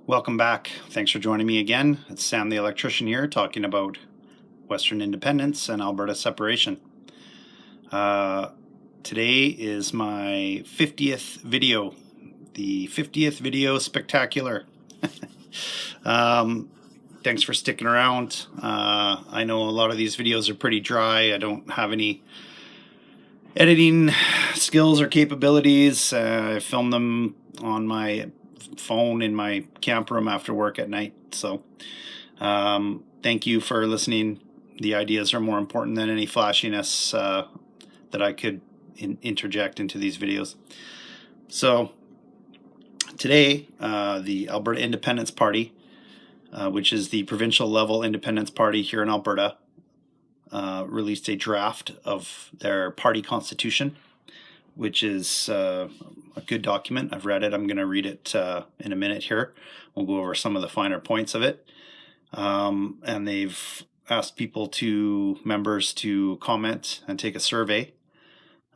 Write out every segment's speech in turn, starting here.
Welcome back. Thanks for joining me again. It's Sam the electrician here talking about Western independence and Alberta separation. Today is my 50th video, the 50th video spectacular. Thanks for sticking around. I know a lot of these videos are pretty dry. I don't have any editing skills or capabilities. I film them on my phone in my camp room after work at night. So thank you for listening. The ideas are more important than any flashiness that I could interject into these videos. So today, the Alberta Independence Party, which is the provincial level independence party here in Alberta, released a draft of their party constitution, which is a good document. I've read it. I'm going to read it in a minute here. We'll go over some of the finer points of it. And they've asked members to comment and take a survey.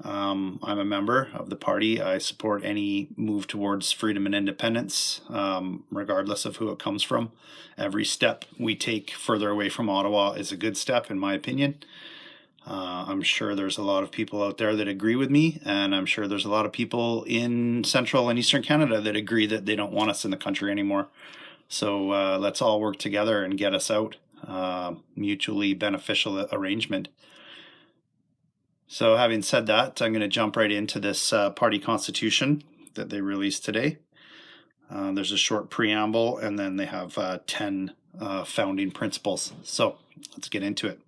I'm a member of the party. I support any move towards freedom and independence, regardless of who it comes from. Every step we take further away from Ottawa is a good step, in my opinion. I'm sure there's a lot of people out there that agree with me, and I'm sure there's a lot of people in Central and Eastern Canada that agree that they don't want us in the country anymore. So let's all work together and get us out. Mutually beneficial arrangement. So having said that, I'm going to jump right into this party constitution that they released today. There's a short preamble, and then they have 10 founding principles. So let's get into it.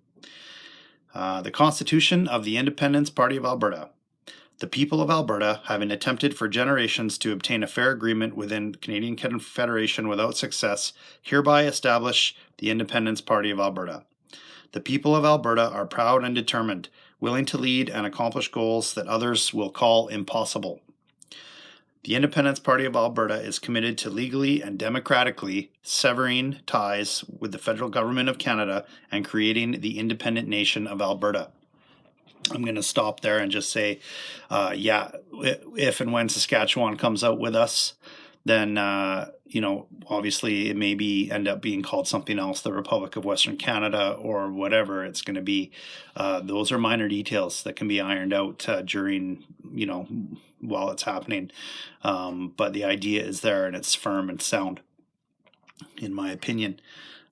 The Constitution of the Independence Party of Alberta. The people of Alberta, having attempted for generations to obtain a fair agreement within Canadian Confederation without success, hereby establish the Independence Party of Alberta. The people of Alberta are proud and determined, willing to lead and accomplish goals that others will call impossible. The Independence Party of Alberta is committed to legally and democratically severing ties with the federal government of Canada and creating the independent nation of Alberta. I'm going to stop there and just say, if and when Saskatchewan comes out with us, then, obviously it may end up being called something else, the Republic of Western Canada or whatever it's going to be. Those are minor details that can be ironed out during, while it's happening. But the idea is there, and it's firm and sound, in my opinion.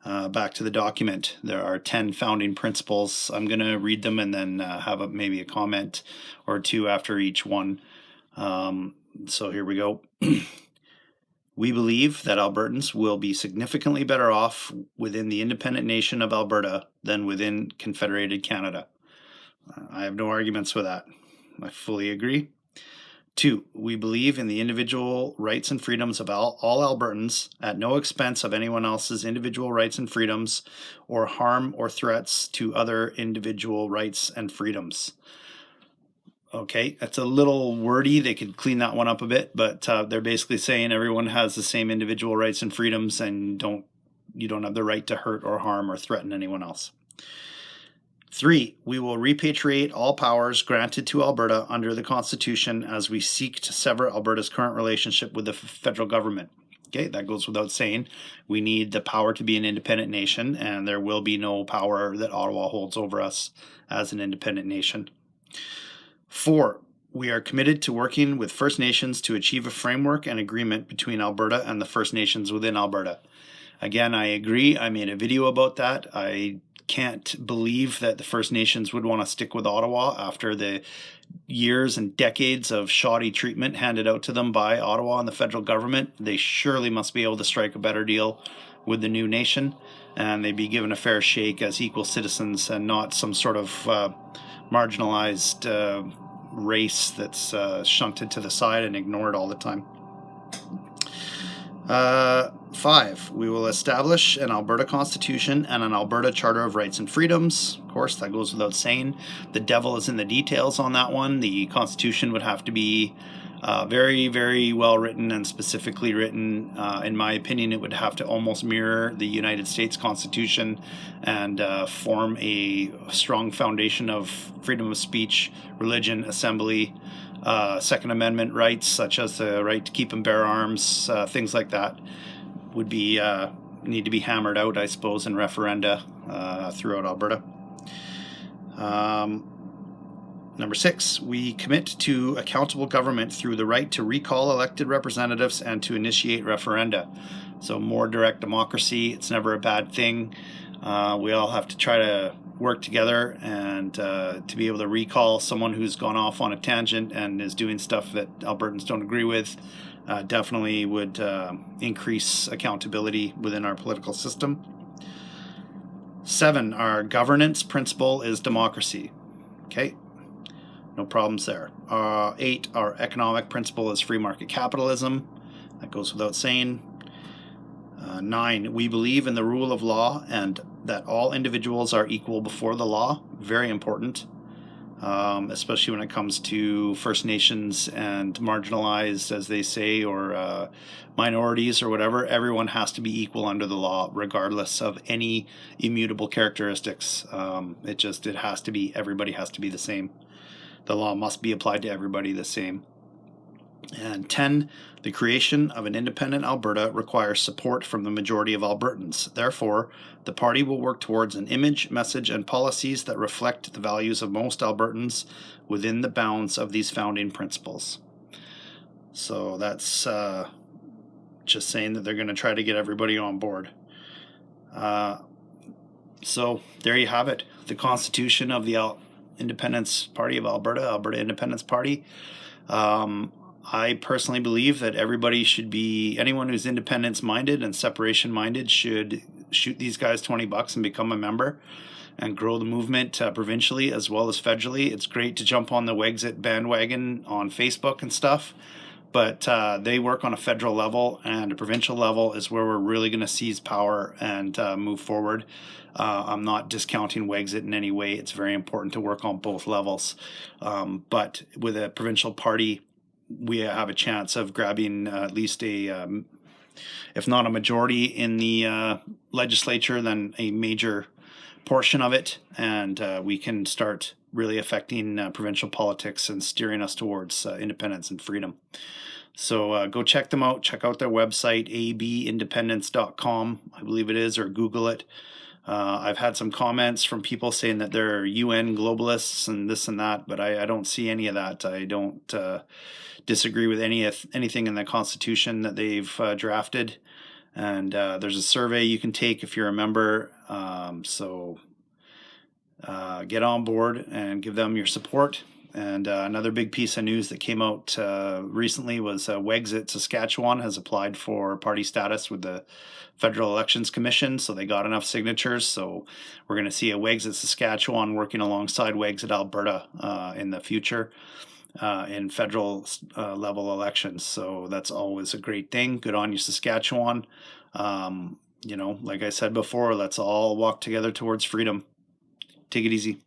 Back to the document. There are 10 founding principles. I'm going to read them and then have maybe a comment or two after each one. So here we go. We believe that Albertans will be significantly better off within the independent nation of Alberta than within Confederated Canada. I have no arguments with that. I fully agree. 2, we believe in the individual rights and freedoms of all Albertans at no expense of anyone else's individual rights and freedoms or harm or threats to other individual rights and freedoms. Okay, that's a little wordy. They could clean that one up a bit, but they're basically saying everyone has the same individual rights and freedoms, and you don't have the right to hurt or harm or threaten anyone else. 3, we will repatriate all powers granted to Alberta under the Constitution as we seek to sever Alberta's current relationship with the federal government. Okay, that goes without saying. We need the power to be an independent nation, and there will be no power that Ottawa holds over us as an independent nation. 4, we are committed to working with First Nations to achieve a framework and agreement between Alberta and the First Nations within Alberta. Again, I agree. I made a video about that. I can't believe that the First Nations would want to stick with Ottawa after the years and decades of shoddy treatment handed out to them by Ottawa and the federal government. They surely must be able to strike a better deal with the new nation, and they'd be given a fair shake as equal citizens and not some sort of marginalized race that's shunted to the side and ignored all the time. 5, we will establish an Alberta Constitution and an Alberta Charter of Rights and Freedoms. Of course, that goes without saying. The devil is in the details on that one. The Constitution would have to be very, very well written and specifically written. In my opinion, it would have to almost mirror the United States Constitution and form a strong foundation of freedom of speech, religion, assembly, Second Amendment rights, such as the right to keep and bear arms, things like that. would be need to be hammered out, I suppose, in referenda throughout Alberta. Number 6, we commit to accountable government through the right to recall elected representatives and to initiate referenda. So more direct democracy. It's never a bad thing. We all have to try to work together and to be able to recall someone who's gone off on a tangent and is doing stuff that Albertans don't agree with. Definitely would increase accountability within our political system. 7, our governance principle is democracy. Okay, no problems there. 8, our economic principle is free market capitalism. That goes without saying. 9, we believe in the rule of law and that all individuals are equal before the law. Very important, especially when it comes to First Nations and marginalized, as they say, or minorities or whatever. Everyone has to be equal under the law, regardless of any immutable characteristics. It has to be, everybody has to be the same. The law must be applied to everybody the same. And 10, the creation of an independent Alberta requires support from the majority of Albertans. Therefore, the party will work towards an image, message, and policies that reflect the values of most Albertans within the bounds of these founding principles. So that's just saying that they're going to try to get everybody on board. So there you have it. The Constitution of the Independence Party of Alberta, Alberta Independence Party. I personally believe that everybody should be, anyone who's independence minded and separation minded should shoot these guys $20 and become a member and grow the movement provincially as well as federally. It's great to jump on the Wexit bandwagon on Facebook and stuff, but they work on a federal level, and a provincial level is where we're really going to seize power and move forward. I'm not discounting Wexit in any way. It's very important to work on both levels. But with a provincial party, we have a chance of grabbing at least if not a majority in the legislature, then a major portion of it, and we can start really affecting provincial politics and steering us towards independence and freedom. So go check them out. Check out their website, abindependence.com, I believe it is, or Google it. I've had some comments from people saying that they're UN globalists and this and that, but I don't see any of that. I don't disagree with anything in the Constitution that they've drafted. And there's a survey you can take if you're a member. So get on board and give them your support. And another big piece of news that came out recently was Wexit Saskatchewan has applied for party status with the Federal Elections Commission, so they got enough signatures. So we're going to see a Wexit Saskatchewan working alongside Wexit Alberta in the future in federal level elections. So that's always a great thing. Good on you, Saskatchewan. Like I said before, let's all walk together towards freedom. Take it easy.